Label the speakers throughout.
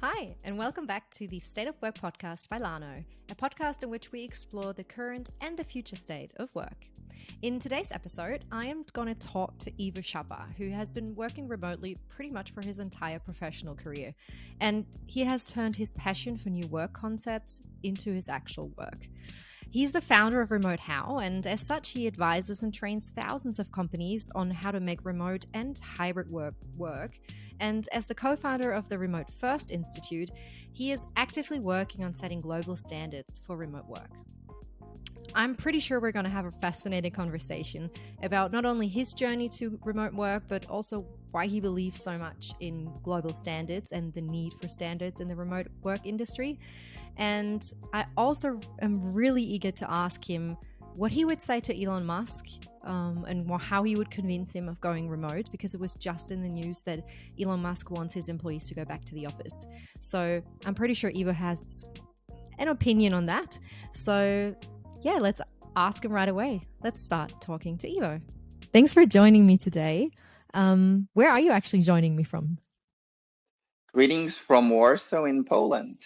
Speaker 1: Hi, and welcome back to the State of Work podcast by Lano, a podcast in which we explore the current and the future state of work. In today's episode, I am going to talk to Iwo Szapar, who has been working remotely pretty much for his entire professional career, and he has turned his passion for new work concepts into his actual work. He's the founder of Remote How, and as such, he advises and trains thousands of companies on how to make remote and hybrid work. And as the co-founder of the Remote First Institute, he is actively working on setting global standards for remote work. I'm pretty sure we're going to have a fascinating conversation about not only his journey to remote work, but also why he believes so much in global standards and the need for standards in the remote work industry. And I also am really eager to ask him what he would say to Elon Musk and how he would convince him of going remote, because it was just in the news that Elon Musk wants his employees to go back to the office. So I'm pretty sure Iwo has an opinion on that. So yeah, let's ask him right away. Let's start talking to Iwo. Thanks for joining me today. Where are you actually joining me from?
Speaker 2: Greetings from Warsaw in Poland.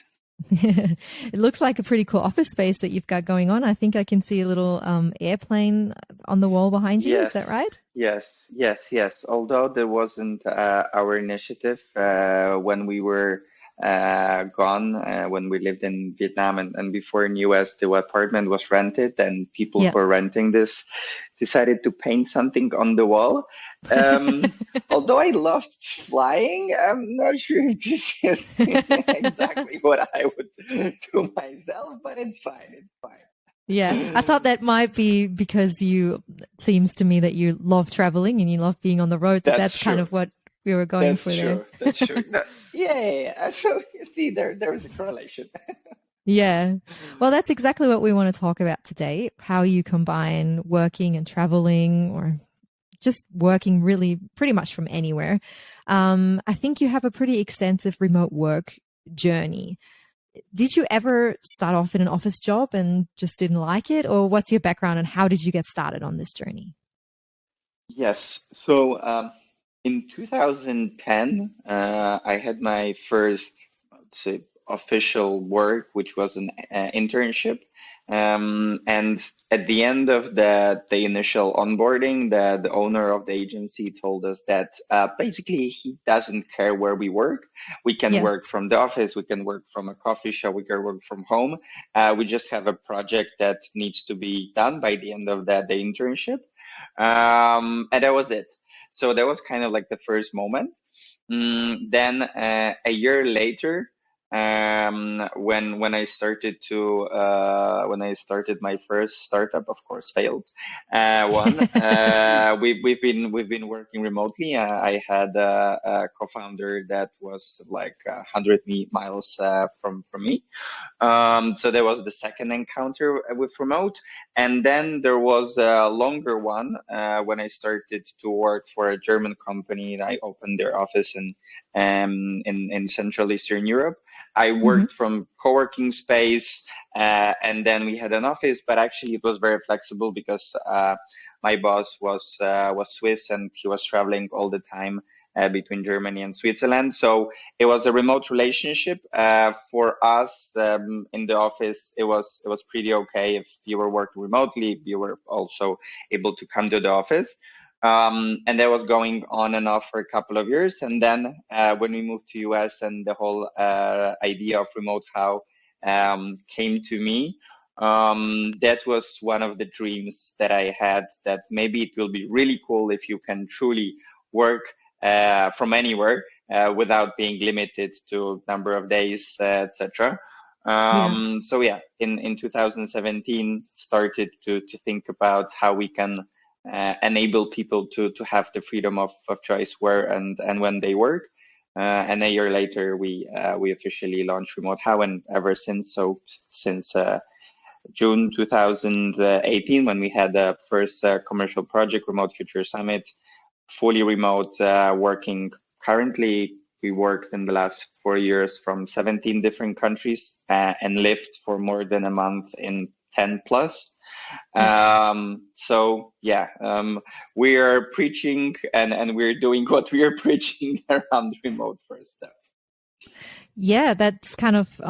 Speaker 1: It looks like a pretty cool office space that you've got going on. I think I can see a little airplane on the wall behind you.
Speaker 2: Yes,
Speaker 1: Is that right?
Speaker 2: yes. Although there wasn't our initiative when we were gone, when we lived in Vietnam and before in US, the apartment was rented and people who were renting this decided to paint something on the wall. Although I loved flying, I'm not sure if this is exactly what I would do myself, but it's fine. It's fine.
Speaker 1: Yeah, I thought that might be because seems to me that you love traveling and you love being on the road. That's kind of what we were going for there.
Speaker 2: That's true. No, yeah. So you see, there is a correlation.
Speaker 1: Yeah. Well, that's exactly what we want to talk about today, how you combine working and traveling, or just working really pretty much from anywhere. I think you have a pretty extensive remote work journey. Did you ever start off in an office job and just didn't like it? Or what's your background and how did you get started on this journey?
Speaker 2: Yes. So in 2010, I had my first, let's say, official work, which was an internship. And at the end of the initial onboarding, the owner of the agency told us that basically he doesn't care where we work. We can work from the office, we can work from a coffee shop, we can work from home. We just have a project that needs to be done by the end of the internship. And that was it. So that was kind of like the first moment. Then a year later, when I started my first startup, of course failed. We've been working remotely. I had a co-founder that was like 100 miles from me. So there was the second encounter with remote, and then there was a longer one when I started to work for a German company. I opened their office in Central Eastern Europe. I worked from co-working space, and then we had an office, but actually it was very flexible because my boss was Swiss and he was traveling all the time between Germany and Switzerland. So it was a remote relationship. For us in the office, it was pretty okay. If you were working remotely, you were also able to come to the office. And that was going on and off for a couple of years. And then when we moved to US and the whole idea of Remote How came to me, that was one of the dreams that I had, that maybe it will be really cool if you can truly work from anywhere without being limited to number of days, etc. So yeah, in 2017 started to think about how we can enable people to have the freedom of choice where and when they work. And a year later, we officially launched Remote How, and ever since, since June 2018, when we had the first commercial project, Remote Future Summit, fully remote working. Currently, we worked in the last 4 years from 17 different countries and lived for more than a month in 10 plus. So yeah, we are preaching and we're doing what we are preaching around remote first stuff.
Speaker 1: Yeah, that's kind of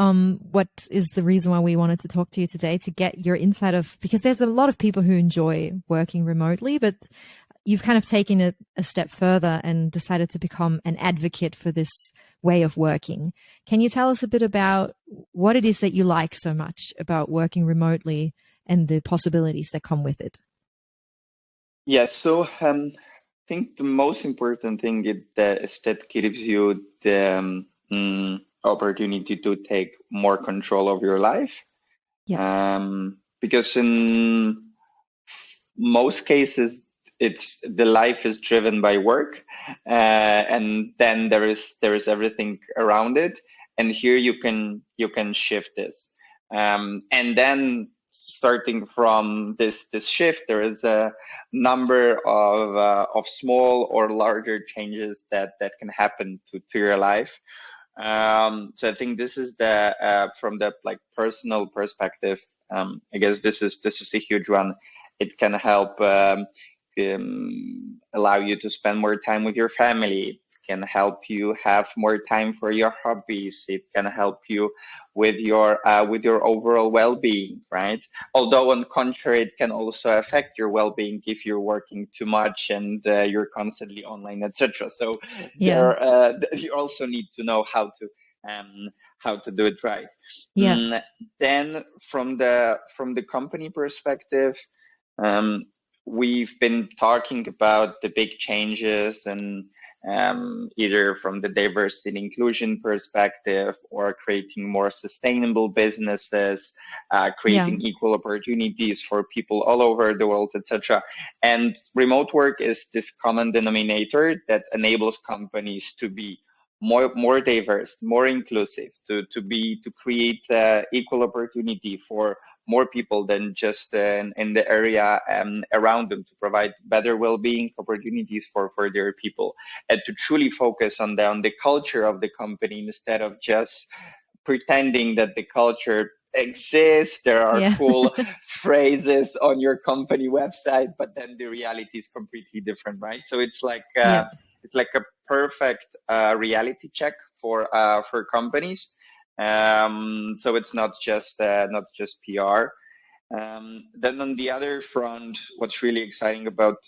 Speaker 1: what is the reason why we wanted to talk to you today, to get your insight of, because there's a lot of people who enjoy working remotely, but you've kind of taken it a step further and decided to become an advocate for this way of working. Can you tell us a bit about what it is that you like so much about working remotely and the possibilities that come with it?
Speaker 2: Yeah, so I think the most important thing is that gives you the opportunity to take more control of your life.
Speaker 1: Yeah.
Speaker 2: Because in most cases, it's the life is driven by work, and then there is everything around it. And here you can shift this, and then starting from this shift, there is a number of small or larger changes that can happen to your life. So I think this is the from the like personal perspective. I guess this is a huge one. It can help allow you to spend more time with your family. It can help you have more time for your hobbies. It can help you with your overall well-being, right? Although on contrary, it can also affect your well-being if you're working too much and you're constantly online, etc. So
Speaker 1: Yeah.
Speaker 2: you also need to know how to do it right.
Speaker 1: Yeah.
Speaker 2: Then from the company perspective, um, we've been talking about the big changes and either from the diversity and inclusion perspective or creating more sustainable businesses,
Speaker 1: Yeah.
Speaker 2: creating equal opportunities for people all over the world, etc. And remote work is this common denominator that enables companies to be more diverse, more inclusive, to create equal opportunity for more people than just in the area around them, to provide better well-being opportunities for their people, and to truly focus on the culture of the company instead of just pretending that the culture exists. There are
Speaker 1: Yeah.
Speaker 2: cool phrases on your company website, but then the reality is completely different, right? So
Speaker 1: Yeah.
Speaker 2: it's like a perfect reality check for companies. So it's not just PR. Then on the other front, what's really exciting about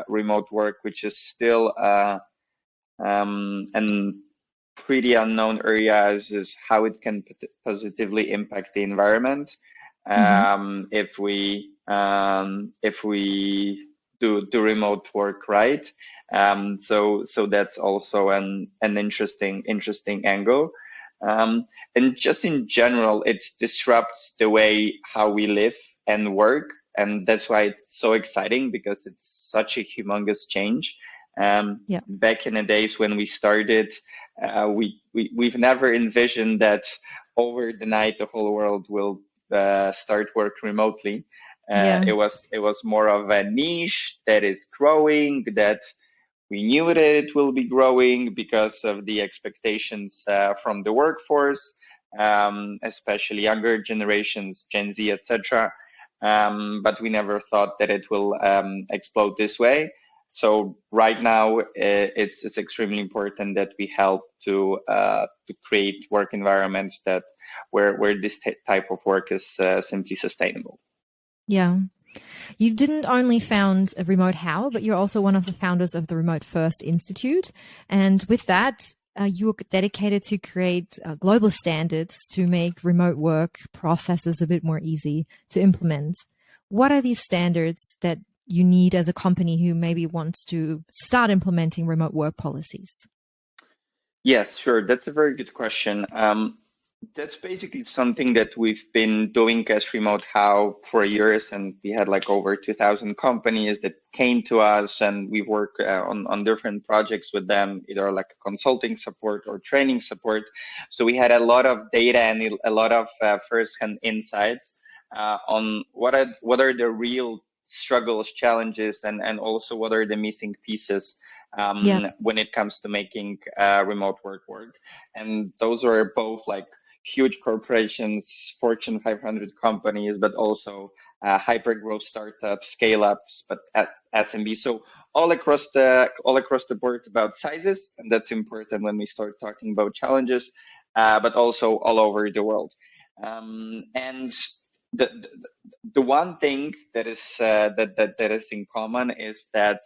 Speaker 2: remote work, which is still and pretty unknown areas, is how it can positively impact the environment
Speaker 1: Hmm.
Speaker 2: if we do remote work right. So that's also an interesting angle. Um, and just in general, it disrupts the way how we live and work, and that's why it's so exciting because it's such a humongous change.
Speaker 1: Yeah.
Speaker 2: Back in the days when we started, we've never envisioned that over the night the whole world will start work remotely.
Speaker 1: Yeah.
Speaker 2: It was more of a niche that is growing, that we knew that it will be growing because of the expectations from the workforce, especially younger generations, Gen Z, etc. But we never thought that it will explode this way. So right now, it's extremely important that we help to create work environments that where this type of work is simply sustainable.
Speaker 1: Yeah. You didn't only found a Remote How, but you're also one of the founders of the Remote First Institute. And with that, you were dedicated to create global standards to make remote work processes a bit more easy to implement. What are these standards that you need as a company who maybe wants to start implementing remote work policies?
Speaker 2: Yes, sure. That's a very good question. That's basically something that we've been doing as Remote How for years, and we had like over 2,000 companies that came to us, and we work on different projects with them, either like consulting support or training support. So we had a lot of data and a lot of first-hand insights on what are the real struggles, challenges, and also what are the missing pieces
Speaker 1: Yeah.
Speaker 2: when it comes to making remote work. And those are both like huge corporations, Fortune 500 companies, but also hyper growth startups, scale ups, but at SMB. So all across the board about sizes, and that's important when we start talking about challenges, but also all over the world. And the, the the one thing that is that is in common is that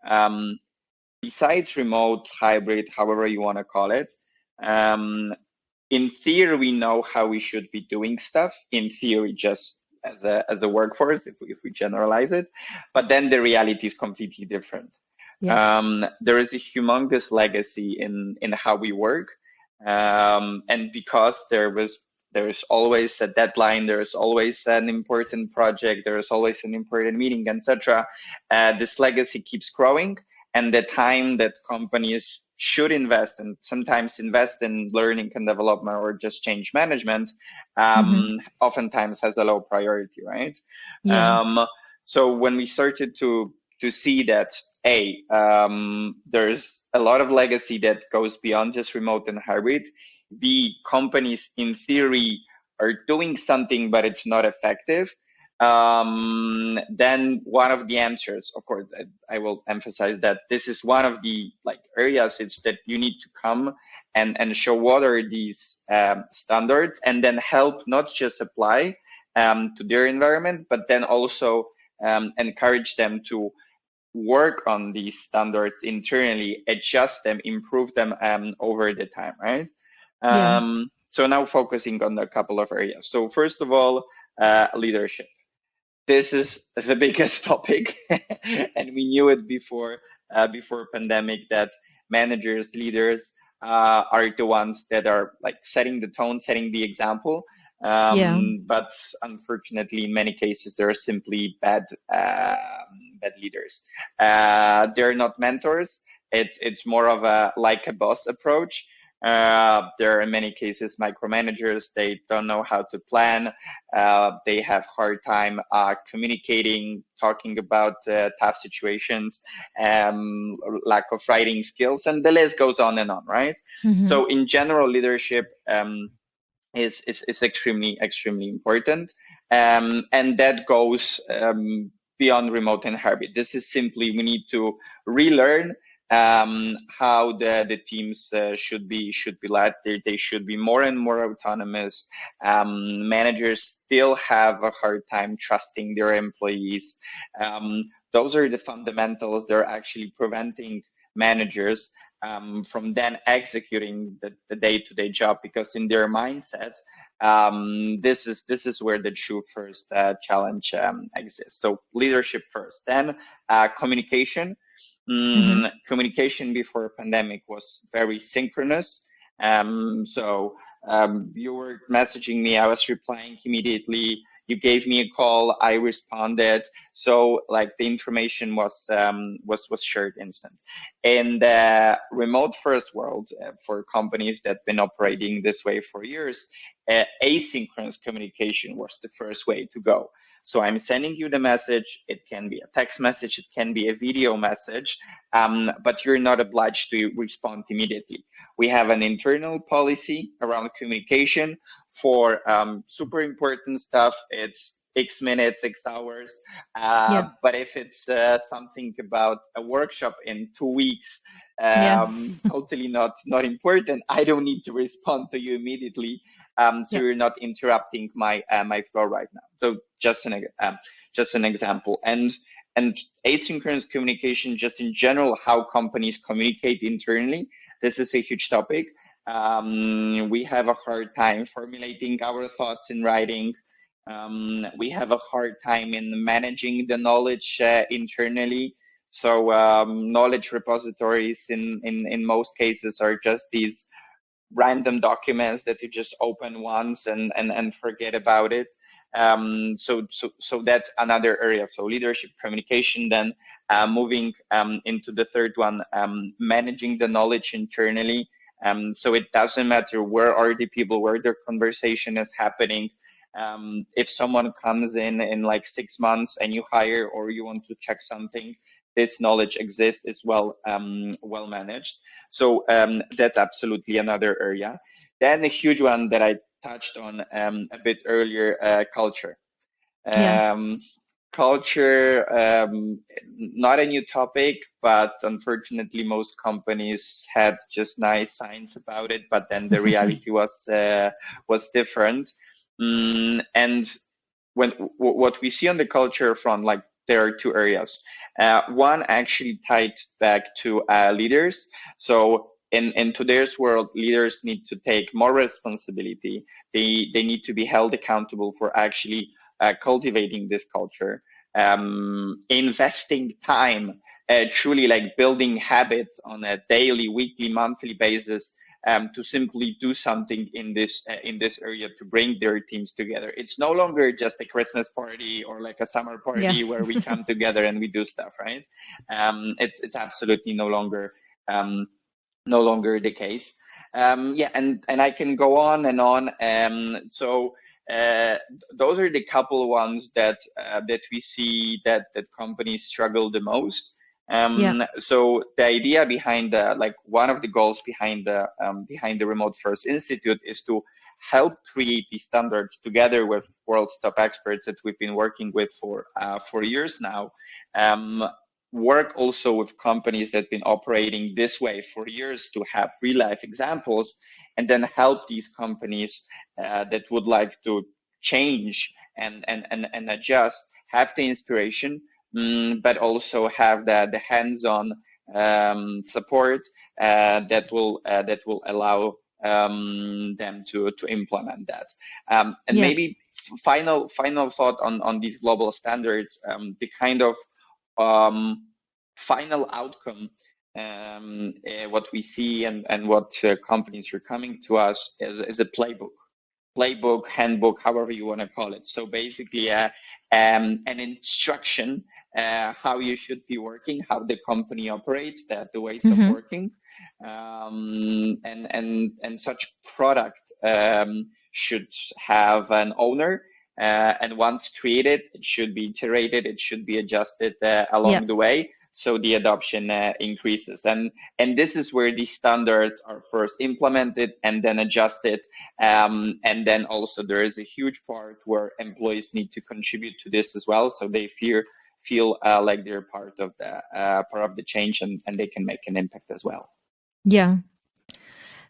Speaker 2: um, besides remote, hybrid, however you want to call it, um, in theory, we know how we should be doing stuff. In theory, just as a workforce, if we generalize it, but then the reality is completely different.
Speaker 1: Yeah.
Speaker 2: There is a humongous legacy in how we work, and because there's always a deadline, there's always an important project, there's always an important meeting, etc. This legacy keeps growing, and the time that companies should invest and sometimes invest in learning and development or just change management,
Speaker 1: Mm-hmm.
Speaker 2: oftentimes has a low priority, right?
Speaker 1: Yeah.
Speaker 2: Um, so when we started to see that there's a lot of legacy that goes beyond just remote and hybrid. B, companies in theory are doing something, but it's not effective. Then one of the answers, of course, I will emphasize that this is one of the like areas. It's that you need to come and show what are these standards, and then help not just apply to their environment, but then also encourage them to work on these standards internally, adjust them, improve them over the time, right?
Speaker 1: Yeah.
Speaker 2: So now focusing on a couple of areas. So first of all, leadership. This is the biggest topic, and we knew it before pandemic that managers, leaders are the ones that are like setting the tone, setting the example.
Speaker 1: Yeah.
Speaker 2: But unfortunately, in many cases, they're simply bad leaders. They're not mentors. It's more of a like a boss approach. There are in many cases micromanagers. They don't know how to plan. They have hard time communicating, talking about tough situations, lack of writing skills, and the list goes on and on, right?
Speaker 1: Mm-hmm.
Speaker 2: So in general, leadership is extremely important, and that goes beyond remote and hybrid. This is simply we need to relearn how the teams should be led. They should be more and more autonomous. Managers still have a hard time trusting their employees. Those are the fundamentals. They're actually preventing managers from then executing the day-to-day job, because in their mindset, this is where the true first challenge exists. So leadership first, then communication.
Speaker 1: Mm-hmm.
Speaker 2: Communication before pandemic was very synchronous. You were messaging me, I was replying immediately. You gave me a call, I responded. So like the information was shared instant. In the remote first world, for companies that have been operating this way for years, asynchronous communication was the first way to go. So I'm sending you the message. It can be a text message, it can be a video message, but you're not obliged to respond immediately. We have an internal policy around communication for super important stuff. It's X minutes, X hours.
Speaker 1: Yeah.
Speaker 2: But if it's something about a workshop in 2 weeks,
Speaker 1: Yeah.
Speaker 2: totally not important. I don't need to respond to you immediately, so
Speaker 1: Yeah.
Speaker 2: you're not interrupting my flow right now. So just an example, and asynchronous communication, just in general, how companies communicate internally. This is a huge topic. We have a hard time formulating our thoughts in writing. We have a hard time in managing the knowledge internally. So knowledge repositories in most cases are just these random documents that you just open once and forget about it. So that's another area. So leadership communication, then moving into the third one, managing the knowledge internally. So it doesn't matter where are the people, where the conversation is happening. If someone comes in like 6 months and you hire or you want to check something, this knowledge exists, is well managed. So that's absolutely another area. Then a huge one that I touched on a bit earlier, culture.
Speaker 1: Yeah.
Speaker 2: Um, culture, not a new topic, but unfortunately, most companies had just nice signs about it. But then the reality was different. And what we see on the culture front, like there are two areas. One actually tied back to leaders. So in today's world, leaders need to take more responsibility. They need to be held accountable for actually cultivating this culture, investing time, truly like building habits on a daily, weekly, monthly basis, to simply do something in this area to bring their teams together. It's no longer just a Christmas party or like a summer
Speaker 1: Yeah.
Speaker 2: party where we come together and we do stuff, right? It's absolutely no longer the case. Yeah, and I can go on and on. So uh, those are the couple ones that we see that companies struggle the most.
Speaker 1: Yeah.
Speaker 2: So the idea behind the like one of the goals behind the Remote First Institute is to help create these standards together with world's top experts that we've been working with for years now. Um, Work also with companies that have been operating this way for years to have real life examples, and then help these companies that would like to change and adjust, have the inspiration, but also have the hands-on support that will allow them to implement that. And
Speaker 1: Yeah.
Speaker 2: maybe final thought on these global standards, the kind of final outcome, what we see and what companies are coming to us is a playbook, handbook, however you want to call it. So basically, an instruction how you should be working, how the company operates, the ways of
Speaker 1: Hmm.
Speaker 2: working, and such product should have an owner. And once created, it should be iterated, it should be adjusted
Speaker 1: Yeah.
Speaker 2: along the way, so the adoption increases. And this is where these standards are first implemented and then adjusted, and then also there is a huge part where employees need to contribute to this as well, so they feel like they're part of the change, and they can make an impact as well.
Speaker 1: Yeah.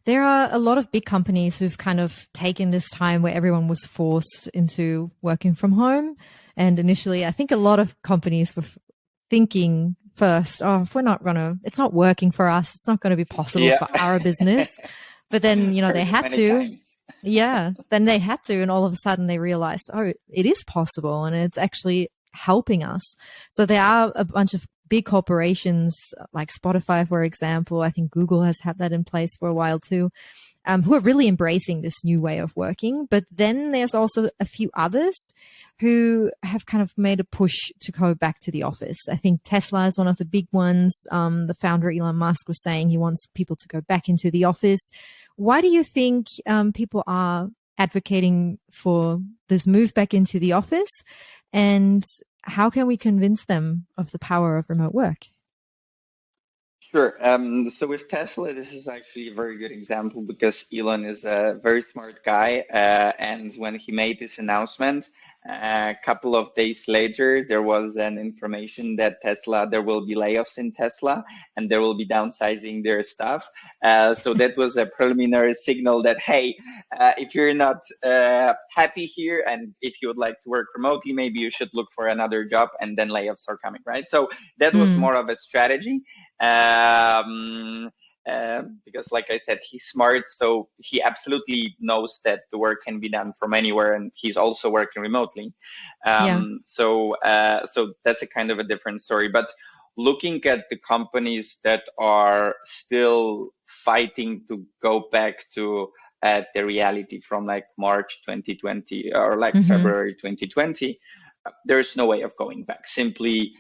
Speaker 1: There are a lot of big companies who've kind of taken this time where everyone was forced into working from home. And initially, I think a lot of companies were thinking first, oh, if we're not going to, it's not working for us, it's not going to be possible
Speaker 2: Yeah.
Speaker 1: for our business. But then, they
Speaker 2: Heard it
Speaker 1: had
Speaker 2: many
Speaker 1: to.
Speaker 2: times.
Speaker 1: Yeah. Then they had to. And all of a sudden they realized, oh, it is possible and it's actually helping us. So there are a bunch of big corporations like Spotify, for example. I think Google has had that in place for a while too, who are really embracing this new way of working. But then there's also a few others who have kind of made a push to go back to the office. I think Tesla is one of the big ones. The founder, Elon Musk, was saying he wants people to go back into the office. Why do you think people are advocating for this move back into the office? And how can we convince them of the power of remote work?
Speaker 2: Sure. So with Tesla, this is actually a very good example because Elon is a very smart guy. And when he made this announcement, a couple of days later, there was an information that there will be layoffs in Tesla and there will be downsizing their stuff. So that was a preliminary signal that, hey, if you're not happy here and if you would like to work remotely, maybe you should look for another job, and then layoffs are coming, right? So that was
Speaker 1: Mm,
Speaker 2: more of a strategy. Um, because, like I said, he's smart, so he absolutely knows that the work can be done from anywhere, and he's also working remotely.
Speaker 1: yeah.
Speaker 2: So that's a kind of a different story. But looking at the companies that are still fighting to go back to the reality from like March 2020 or like
Speaker 1: Hmm.
Speaker 2: February 2020, there's no way of going back. Simply,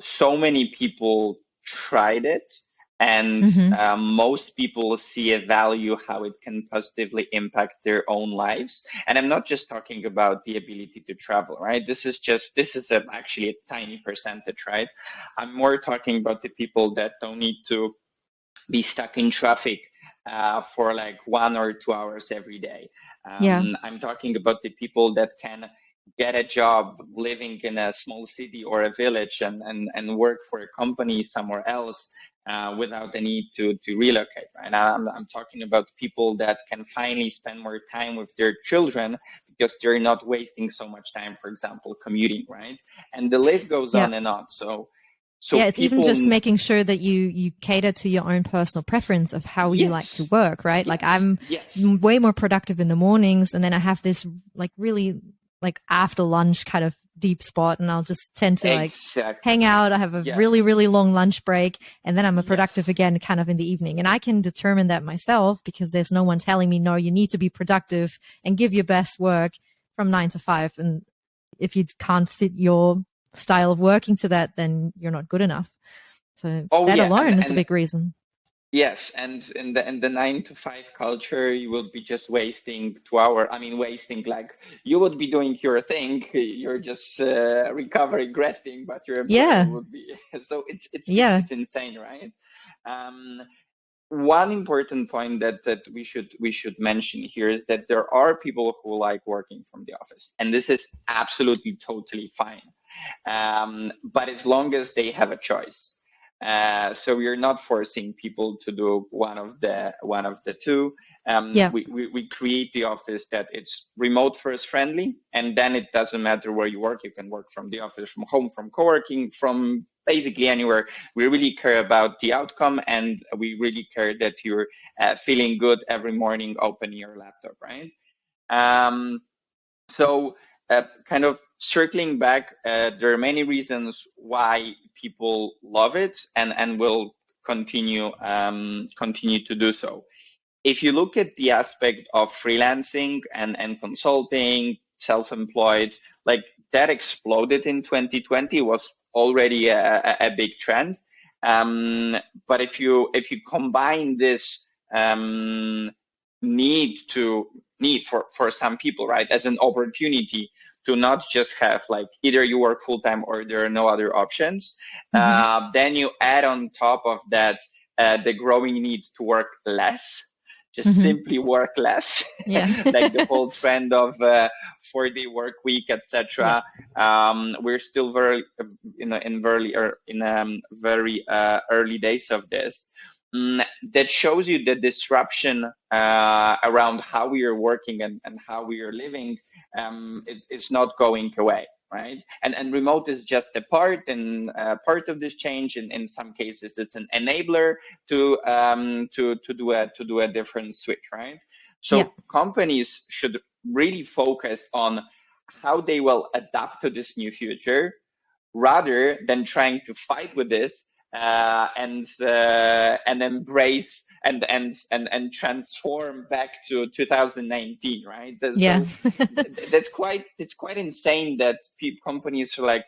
Speaker 2: so many people tried it, and
Speaker 1: Hmm.
Speaker 2: most people see a value how it can positively impact their own lives. And I'm not just talking about the ability to travel, right? Actually a tiny percentage, right? I'm more talking about the people that don't need to be stuck in traffic for like 1 or 2 hours every day.
Speaker 1: Yeah.
Speaker 2: I'm talking about the people that can get a job living in a small city or a village and work for a company somewhere else without the need to relocate, right? I'm talking about people that can finally spend more time with their children because they're not wasting so much time, for example, commuting, right? And the list goes
Speaker 1: Yeah.
Speaker 2: on and on. So
Speaker 1: Yeah, it's even just
Speaker 2: people,
Speaker 1: making sure that you cater to your own personal preference of how you like to
Speaker 2: yes,
Speaker 1: work, right? Like
Speaker 2: yes,
Speaker 1: I'm
Speaker 2: yes,
Speaker 1: way more productive in the mornings, and then I have this like really like after lunch kind of deep spot, and I'll just tend to like
Speaker 2: exactly,
Speaker 1: hang out. I have a really,
Speaker 2: yes,
Speaker 1: really long lunch break, and then I'm a productive
Speaker 2: yes.
Speaker 1: again kind of in the evening. And I can determine that myself because there's no one telling me, no, you need to be productive and give your best work from 9 to 5. And if you can't fit your style of working to that, then you're not good enough. So
Speaker 2: Oh
Speaker 1: that
Speaker 2: yeah,
Speaker 1: alone is a
Speaker 2: and
Speaker 1: big reason.
Speaker 2: yes, and in the 9 to 5 culture, you will be just wasting 2 hours. I mean, wasting like you would be doing your thing, you're just recovering, resting, but your employer
Speaker 1: Yeah.
Speaker 2: would be. So
Speaker 1: Yeah.
Speaker 2: it's insane, right? Um, One important point that we should mention here is that there are people who like working from the office, and this is absolutely totally fine. But as long as they have a choice. So we're not forcing people to do one of the two.
Speaker 1: Yeah.
Speaker 2: We create the office that it's remote first friendly, and then it doesn't matter where you work. You can work from the office, from home, from co-working, from basically anywhere. We really care about the outcome, and we really care that you're feeling good every morning opening your laptop, right? Um, so, kind of circling back, there are many reasons why people love it and will continue to do so. If you look at the aspect of freelancing and consulting, self-employed, like that exploded in 2020, was already a big trend. Um, but if you combine this um, need to need for some people, right, as an opportunity to not just have like either you work full time or there are no other options,
Speaker 1: Hmm.
Speaker 2: then you add on top of that the growing need to work less, just
Speaker 1: Hmm.
Speaker 2: simply work less,
Speaker 1: Yeah.
Speaker 2: like the whole trend of 4-day work week,
Speaker 1: Yeah.
Speaker 2: etc. We're still very, very early days of this. That shows you the disruption around how we are working and how we are living. It's not going away, right? And remote is just a part and part of this change. In some cases, it's an enabler to do a different switch, right?
Speaker 1: Yeah.
Speaker 2: So companies should really focus on how they will adapt to this new future rather than trying to fight with this and embrace and transform back to 2019, right?
Speaker 1: Yeah.
Speaker 2: So it's quite insane that companies are like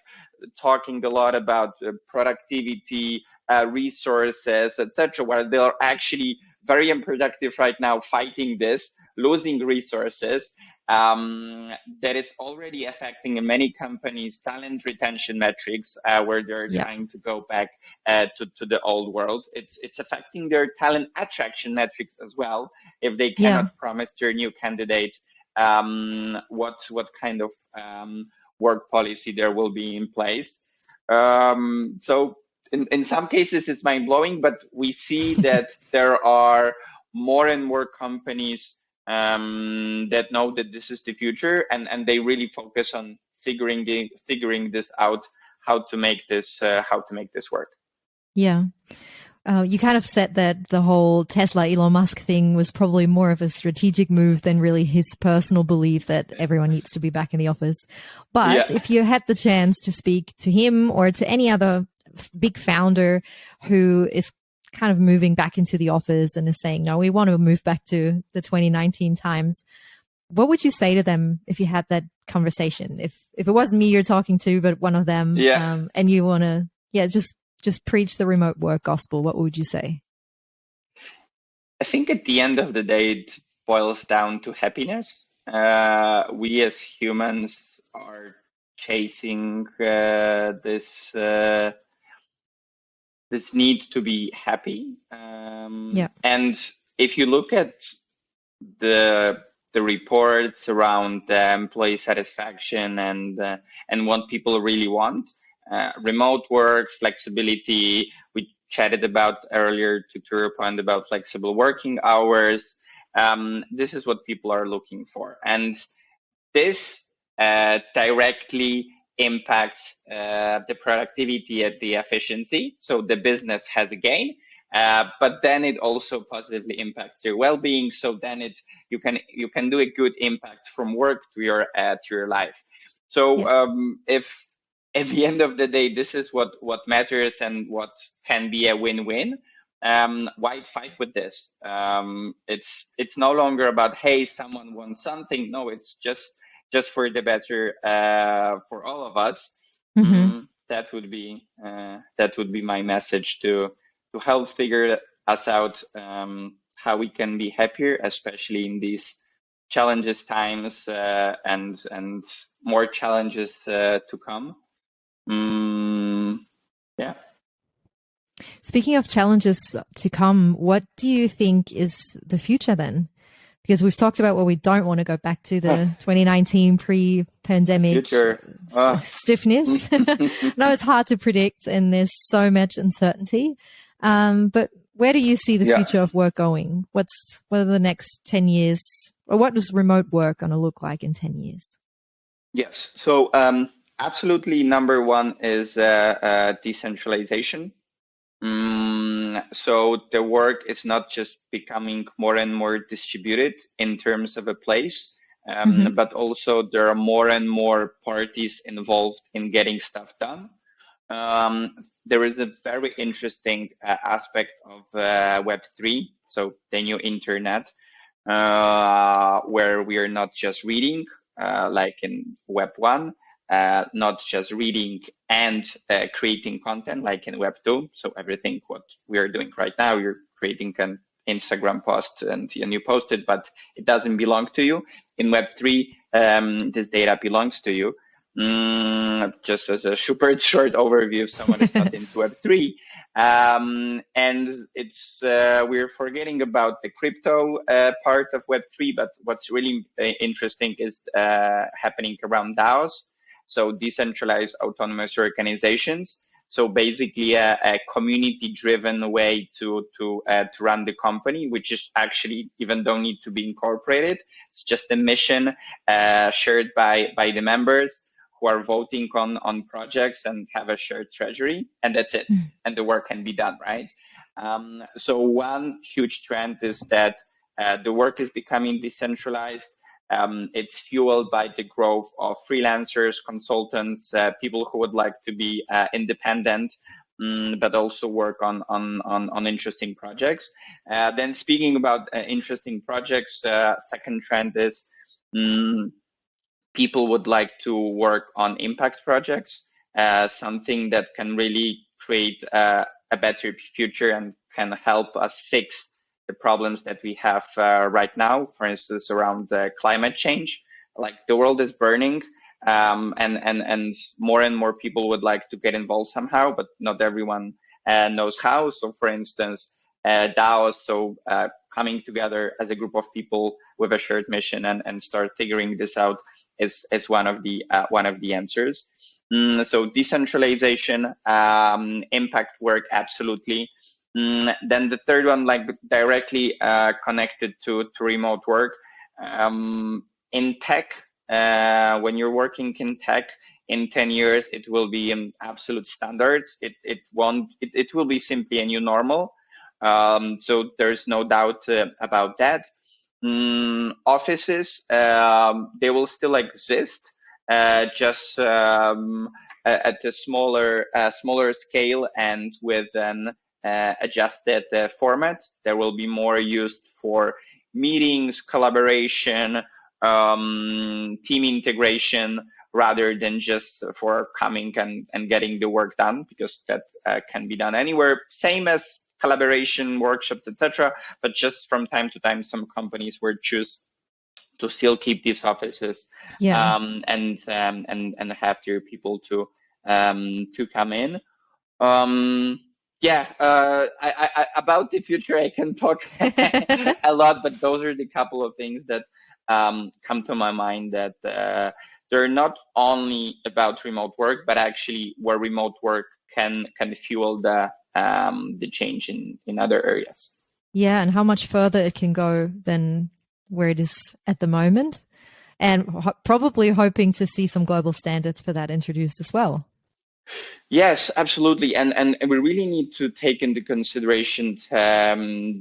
Speaker 2: talking a lot about productivity, resources, etc., while they are actually very unproductive right now, fighting this, losing resources. Um, that is already affecting many companies' talent retention metrics, where they're
Speaker 1: Yeah.
Speaker 2: trying to go back to the old world. It's affecting their talent attraction metrics as well, if they
Speaker 1: Yeah.
Speaker 2: cannot promise their new candidates what kind of work policy there will be in place. So in some cases it's mind blowing, but we see that there are more and more companies that know that this is the future, and they really focus on figuring this out, how to make this work.
Speaker 1: Yeah. You kind of said that the whole Tesla Elon Musk thing was probably more of a strategic move than really his personal belief that everyone needs to be back in the office.
Speaker 2: Yeah.
Speaker 1: But if you had the chance to speak to him or to any other big founder who is kind of moving back into the office and is saying, no, we want to move back to the 2019 times, what would you say to them if you had that conversation? If it wasn't me you're talking to, but one of them,
Speaker 2: Yeah.
Speaker 1: and you want to, yeah, just preach the remote work gospel, what would you say?
Speaker 2: I think at the end of the day, it boils down to happiness. We as humans are chasing this need to be happy.
Speaker 1: Yeah.
Speaker 2: And if you look at the the reports around employee satisfaction and what people really want. Remote work, flexibility. We chatted about earlier to your point about flexible working hours. This is what people are looking for. And this directly impacts the productivity and the efficiency. So the business has a gain, but then it also positively impacts your well-being. So then you can do a good impact from work to your life. So if at the end of the day this is what matters and what can be a win-win, why fight with this? It's no longer about, hey, someone wants something. No, it's just for the better for all of us. That would be my message to help figure us out, how we can be happier, especially in these challenges times, and more challenges to come. Yeah.
Speaker 1: Speaking of challenges to come, what do you think is the future then? Because we've talked about, well, we don't want to go back to the 2019 pre-pandemic stiffness. No, it's hard to predict and there's so much uncertainty. But where do you see the future of work going? What are the next 10 years? Or what does remote work going to look like in 10 years?
Speaker 2: Yes. So absolutely, number one is decentralization. So the work is not just becoming more and more distributed in terms of a place, but also there are more and more parties involved in getting stuff done. There is a very interesting aspect of Web3, so the new internet, where we are not just reading, like in Web1, not just reading and creating content like in Web2. So everything what we are doing right now, you're creating an Instagram post and you post it, but it doesn't belong to you. In Web3, this data belongs to you. Just as a super short overview, if someone is not into Web3, and it's we're forgetting about the crypto part of Web3, but what's really interesting is happening around DAOs. So decentralized autonomous organizations. So basically a community-driven way to run the company, which is actually even don't need to be incorporated. It's just a mission shared by the members who are voting on projects and have a shared treasury, and that's it. And the work can be done, right? So one huge trend is that the work is becoming decentralized. It's fueled by the growth of freelancers, consultants, people who would like to be independent, but also work on interesting projects. Then speaking about interesting projects, second trend is people would like to work on impact projects, something that can really create a better future and can help us fix the problems that we have right now, for instance, around climate change. Like the world is burning, and more people would like to get involved somehow, but not everyone knows how. So for instance, DAOs, so coming together as a group of people with a shared mission and start figuring this out is one of the answers. So decentralization, impact work, absolutely. Then the third one, like directly connected to remote work. In tech, when you're working in tech, in 10 years, it will be in absolute standards. It will be simply a new normal. So there's no doubt about that. Offices, they will still exist, just at a smaller scale and with an adjusted format. There will be more used for meetings, collaboration, team integration, rather than just for coming and getting the work done, because that can be done anywhere. Same as collaboration workshops, etc. But just from time to time, some companies will choose to still keep these offices, and have their people to come in. About the future, I can talk a lot, but those are the couple of things that come to my mind that they're not only about remote work, but actually where remote work can fuel the change in other areas.
Speaker 1: Yeah, and how much further it can go than where it is at the moment, and probably hoping to see some global standards for that introduced as well.
Speaker 2: Yes, absolutely. And we really need to take into consideration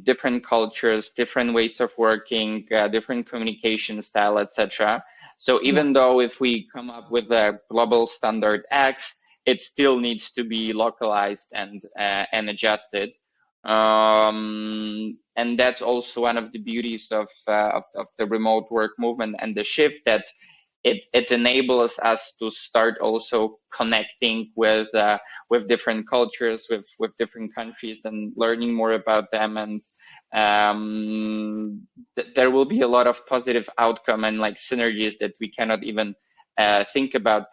Speaker 2: different cultures, different ways of working, different communication style, etc. So even though if we come up with a global standard X, it still needs to be localized and adjusted. And that's also one of the beauties of the remote work movement and the shift, that it enables us to start also connecting with different cultures, with different countries, and learning more about them. And there will be a lot of positive outcome and like synergies that we cannot even think about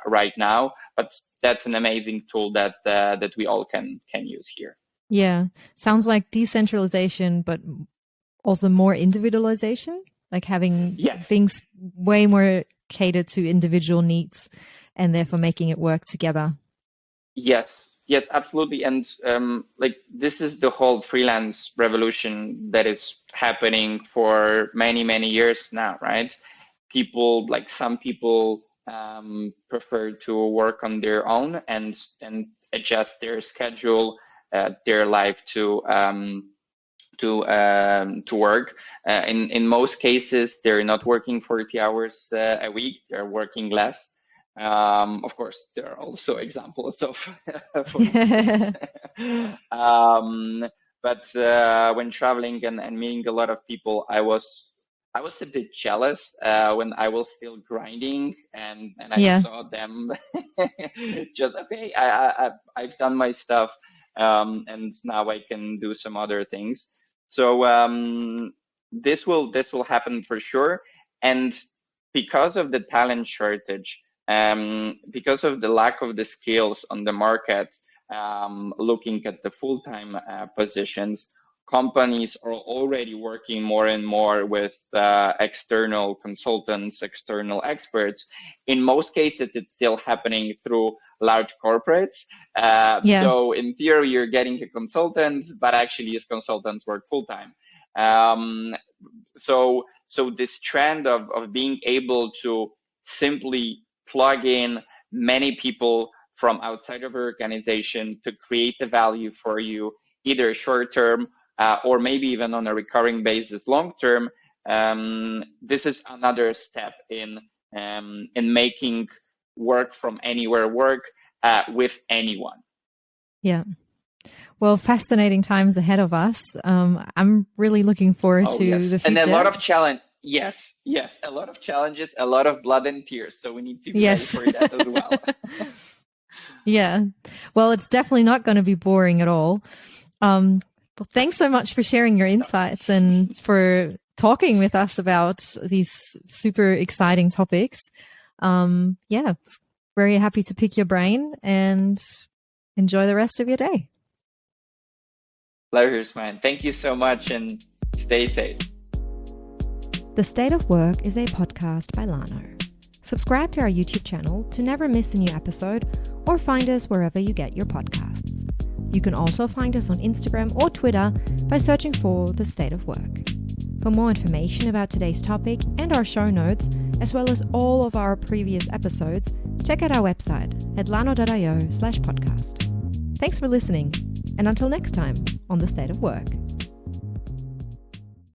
Speaker 2: right now. But that's an amazing tool that we all can use here.
Speaker 1: Yeah, sounds like decentralization, but also more individualization. Like having things way more catered to individual needs and therefore making it work together.
Speaker 2: Yes, absolutely. And like this is the whole freelance revolution that is happening for many, many years now, right? Some people prefer to work on their own and adjust their schedule, their life to work. In most cases, they're not working 40 hours a week. They're working less. Of course, there are also examples of but when traveling and meeting a lot of people, I was a bit jealous when I was still grinding and I saw them just, okay, I've done my stuff, and now I can do some other things. So this will happen for sure. And because of the talent shortage, because of the lack of the skills on the market, looking at the full-time positions, companies are already working more and more with external consultants, external experts. In most cases, it's still happening through large corporates. So in theory, you're getting a consultant, but actually these consultants work full-time. So this trend of being able to simply plug in many people from outside of your organization to create the value for you, either short-term or maybe even on a recurring basis long-term, this is another step in making work from anywhere work with anyone.
Speaker 1: Yeah. Well, fascinating times ahead of us. I'm really looking forward to the future.
Speaker 2: And a lot of challenge. Yes, a lot of challenges, a lot of blood and tears. So we need to be ready for that as well.
Speaker 1: Yeah. Well, it's definitely not going to be boring at all. Well, thanks so much for sharing your insights and for talking with us about these super exciting topics. Very happy to pick your brain, and enjoy the rest of your day.
Speaker 2: Pleasure's mine. Thank you so much, and stay safe.
Speaker 1: The State of Work is a podcast by Lano. Subscribe to our YouTube channel to never miss a new episode, or find us wherever you get your podcasts. You can also find us on Instagram or Twitter by searching for The State of Work. For more information about today's topic and our show notes, as well as all of our previous episodes, check out our website at lano.io/podcast. Thanks for listening, and until next time on The State of Work.